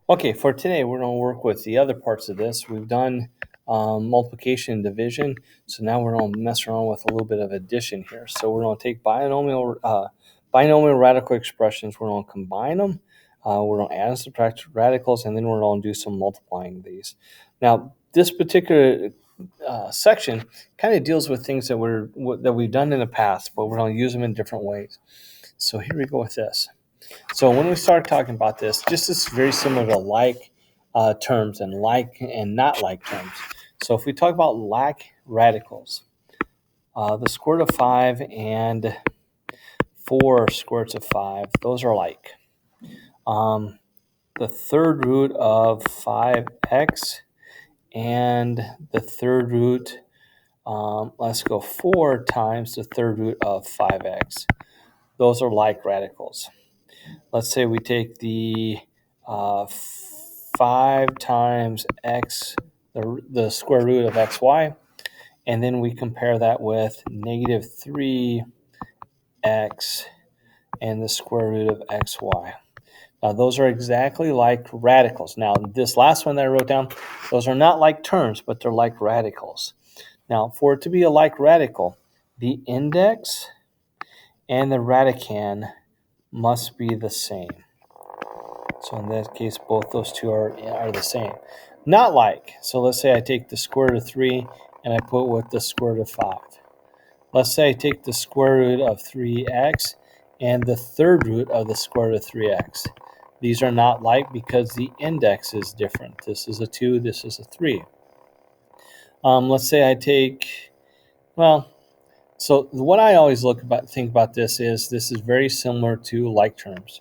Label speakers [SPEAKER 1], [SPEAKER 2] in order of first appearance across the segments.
[SPEAKER 1] Okay, for today, we're going to work with the other parts of this. We've done multiplication and division, so now we're going to mess around with a little bit of addition here. So we're going to take binomial radical expressions, we're going to combine them, we're going to add and subtract radicals, and then we're going to do some multiplying these. Now, this particular section kind of deals with things that we've done in the past, but we're going to use them in different ways. So here we go with this. So when we start talking about this, just is very similar to like terms and like and not like terms. So if we talk about like radicals, the square root of 5 and 4 square roots of 5, those are like. The third root of 5x and the third root, let's go 4 times the third root of 5x. Those are like radicals. Let's say we take the 5 times x, the square root of xy, and then we compare that with negative 3x and the square root of xy. Now, those are exactly like radicals. Now, this last one that I wrote down, those are not like terms, but they're like radicals. Now, for it to be a like radical, the index and the radicand must be the same. So in that case, both those two are the same. Not like, so let's say I take the square root of 3 and I put with the square root of 5. Let's say I take the square root of 3x and the third root of the square root of 3x. These are not like because the index is different. This is a 2, this is a 3. Let's say I take, so what I always think about this is very similar to like terms.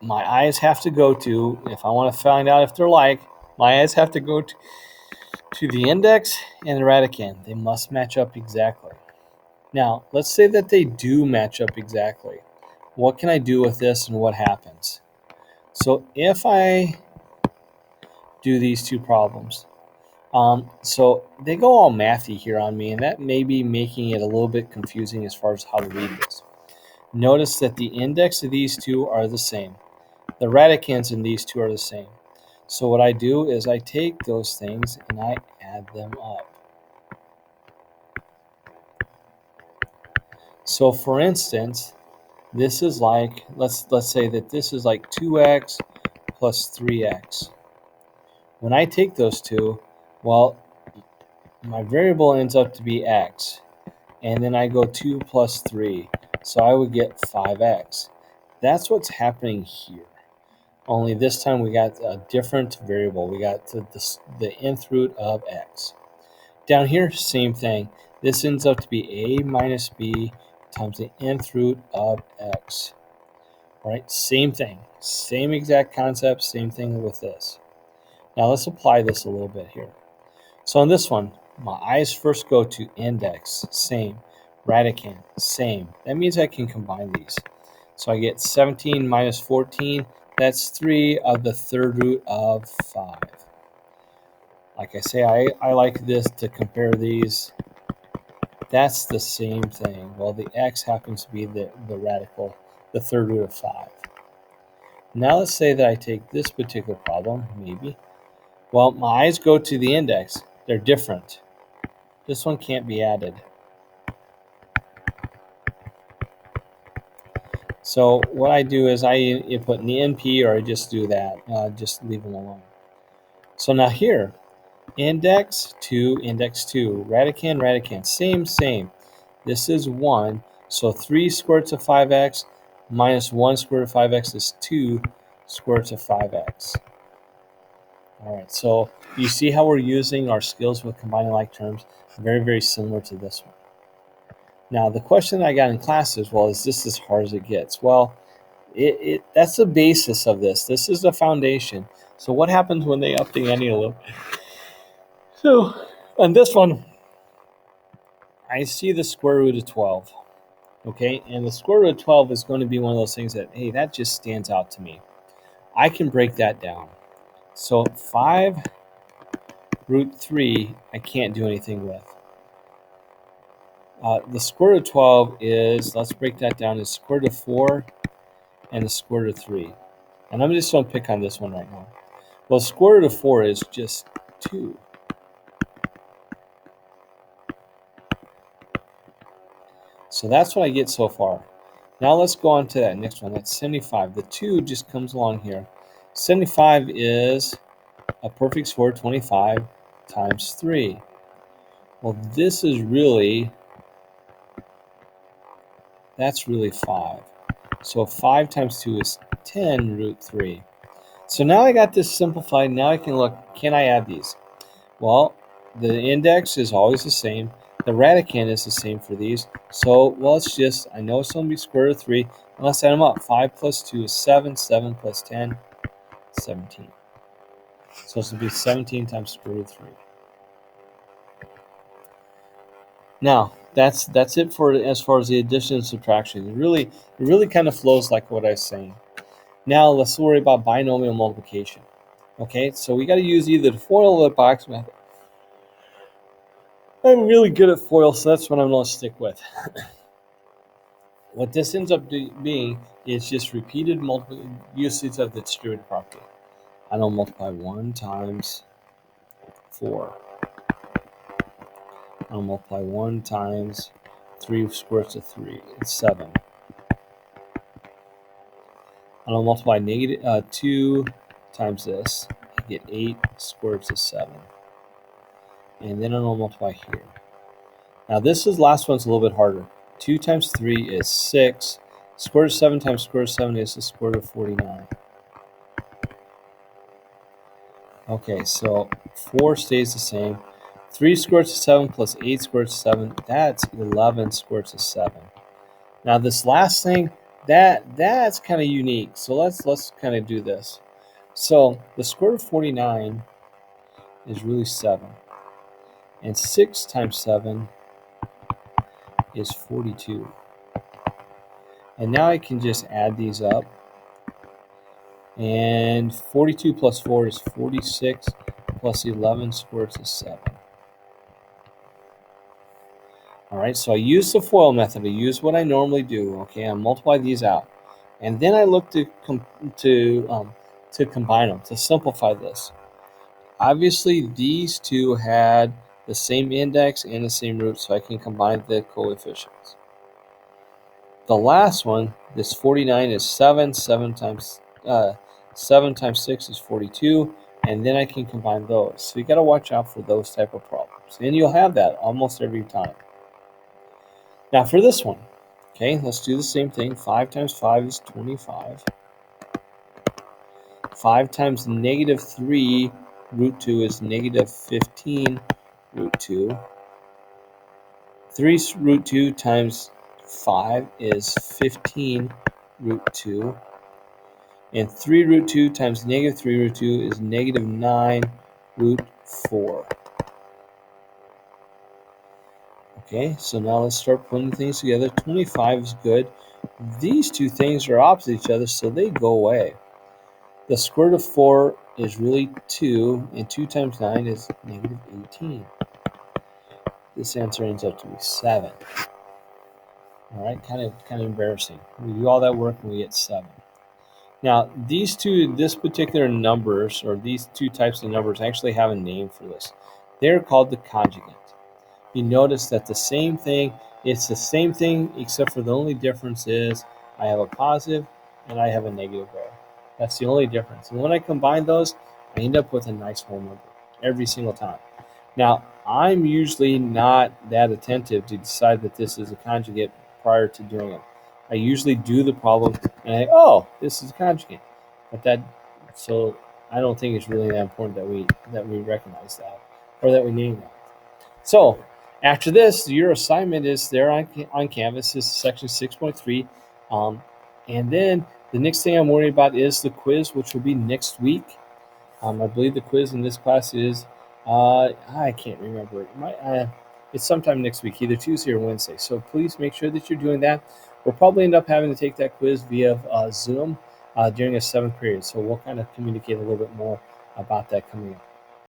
[SPEAKER 1] My eyes have to go to, if I want to find out if they're like, my eyes have to go to the index and the radicand. They must match up exactly. Now, let's say that they do match up exactly. What can I do with this and what happens? So if I do these two problems, so they go all mathy here on me, and that may be making it a little bit confusing as far as how to read this. Notice that the index of these two are the same. The radicands in these two are the same. So what I do is I take those things and I add them up. So for instance, this is like, let's say that this is like 2x plus 3x. When I take those two, well, my variable ends up to be x. And then I go 2 plus 3. So I would get 5x. That's what's happening here. Only this time we got a different variable. We got the nth root of x. Down here, same thing. This ends up to be a minus b times the nth root of x. All right, same thing. Same exact concept, same thing with this. Now let's apply this a little bit here. So on this one, my eyes first go to index, same. Radicand, same. That means I can combine these. So I get 17 minus 14. That's 3 of the third root of 5. Like I say, I like this to compare these. That's the same thing. Well, the x happens to be the radical, the third root of 5. Now let's say that I take this particular problem, maybe. Well, my eyes go to the index. They're different. This one can't be added. So what I do is I input in the NP, or I just do that, just leave them alone. So now here, index 2, radicand, same. This is 1, so 3 square roots of 5x minus 1 square root of 5x is 2 square roots of 5x. All right, so you see how we're using our skills with combining like terms, very, very similar to this one. Now, the question I got in class is, well, is this as hard as it gets? Well, that's the basis of this. This is the foundation. So what happens when they up the ante a little? So on this one, I see the square root of 12. Okay, and the square root of 12 is going to be one of those things that, hey, that just stands out to me. I can break that down. So 5 root 3, I can't do anything with. The square root of 12 is, let's break that down, is square root of 4 and the square root of 3. And I'm just going to pick on this one right now. Well, square root of 4 is just 2. So that's what I get so far. Now let's go on to that next one. That's 75. The 2 just comes along here. 75 is a perfect square, 25 times 3. Well, this is really, that's really 5. So 5 times 2 is 10 root 3. So now I got this simplified. Now I can look, can I add these? Well, the index is always the same. The radicand is the same for these. So, well, it's just, I know it's going to be square root of 3. And let's add them up. 5 plus 2 is 7. 7 plus 10, 17. So it's going to be 17 times square root of 3. Now, that's it for as far as the addition and subtraction. It really kind of flows like what I was saying. Now, let's worry about binomial multiplication. Okay, so we got to use either the FOIL or the box method. I'm really good at FOIL, so that's what I'm going to stick with. What this ends up being is just repeated usage of the distributive property. I don't multiply 1 times 4. I don't multiply 1 times 3 square roots of 3. It's 7. I don't multiply negative 2 times this. I get 8 square roots of 7. And then I don't multiply here. Now this last one's a little bit harder. 2 times 3 is 6. Square root of 7 times square root of 7 is the square root of 49. Okay, so 4 stays the same. 3 square roots of 7 plus 8 square roots of 7, that's 11 square roots of 7. Now this last thing, that's kind of unique. So let's kind of do this. So the square root of 49 is really 7. And 6 times 7 is 42. And now I can just add these up. And 42 plus 4 is 46 plus 11 square roots of 7. All right, so I use the FOIL method. I use what I normally do. Okay, I multiply these out, and then I look to combine them, to simplify this. Obviously, these two had the same index and the same root, so I can combine the coefficients. The last one, this 49 is 7. 7 times 6 is 42, and then I can combine those. So you got to watch out for those type of problems, and you'll have that almost every time. Now for this one, okay, let's do the same thing. 5 times 5 is 25. 5 times negative 3 root 2 is negative 15 root 2. 3 root 2 times 5 is 15 root 2. And 3 root 2 times negative 3 root 2 is negative 9 root 4. Okay, so now let's start putting things together. 25 is good. These two things are opposite each other, so they go away. The square root of 4 is really 2, and 2 times 9 is negative 18. This answer ends up to be 7. All right, kind of embarrassing. We do all that work and we get 7. Now, this particular numbers, or these two types of numbers, actually have a name for this. They're called the conjugate. You notice that it's the same thing, except for the only difference is I have a positive and I have a negative there. That's the only difference. And when I combine those, I end up with a nice whole number every single time. Now, I'm usually not that attentive to decide that this is a conjugate prior to doing it. I usually do the problem and I, this is a conjugate. So I don't think it's really that important that we recognize that or that we name that. So after this, your assignment is there on Canvas. This is section 6.3. And then the next thing I'm worried about is the quiz, which will be next week. I believe the quiz in this class is, I can't remember. It's sometime next week, either Tuesday or Wednesday. So please make sure that you're doing that. We'll probably end up having to take that quiz via Zoom during a 7th period. So we'll kind of communicate a little bit more about that coming up.